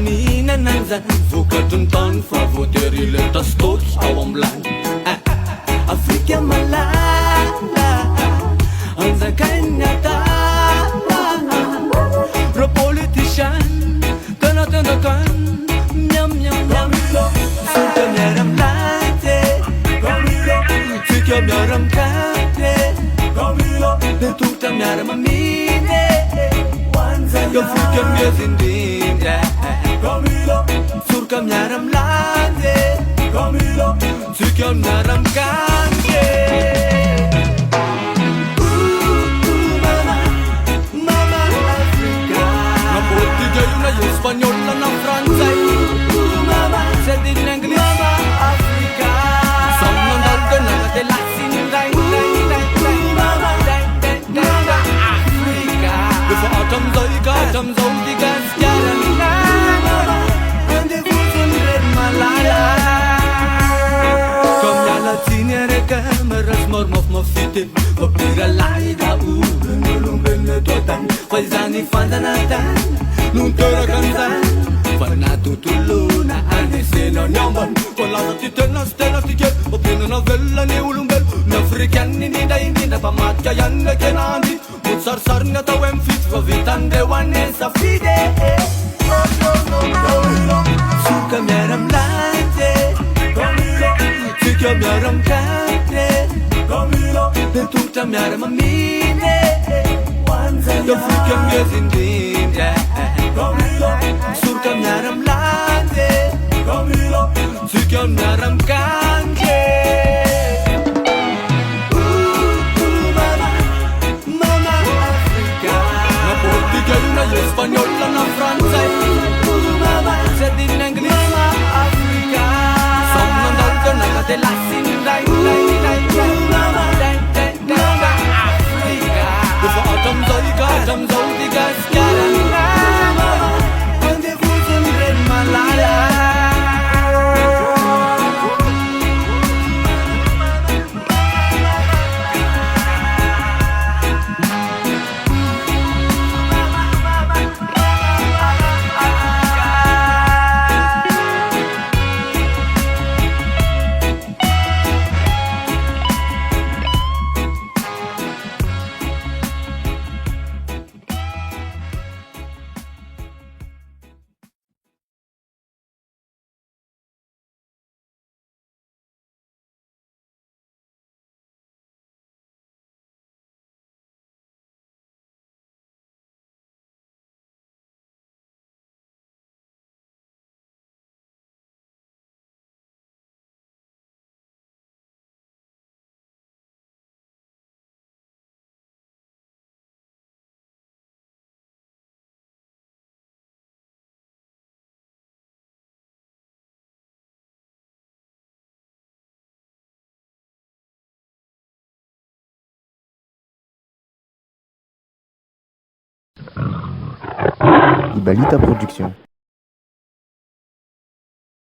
mihinananzany vokatry ny tany fa voatery le tastoky ao am'lany Afrika malala anzakainy atala ro politician tanatandakan miam miam miam Suka miaram late Suka miaram kate Betuta miaram amine Yang suka miazindin Surka miaram late Suka miaram kate Mama Africa Na português na espanhol na francês Mama said in English Mama Africa Some non dalgo na te lasin dai Mama Mama Africa Before autumn zoika autumn zoika scaran Mama and the fusion red malala Kom ya latine re cameras mormof mofite Opira laida ulung benne totan Faizani fandanatan Nung tera kantan Farna tutuluna ane seno nyamban Kolana titena stena tiket Opina novella ni ulumbel Nafrikan ni da pamatya yan le kenandi Mutsar sar nga tawem fit Vavitan de wane sa fide Suka miaram late Suka miaram kate Betuta miaram amine Afrika miazindin Surka miaram late Suka miaram kanje Mama Africa Na português na espanhol na francês Mama said in English Mama Africa Some non dalgo na te lasin dai Mama Mama Africa Before autumn zoika scaran Mama and the fusion red malala Ibalita Production.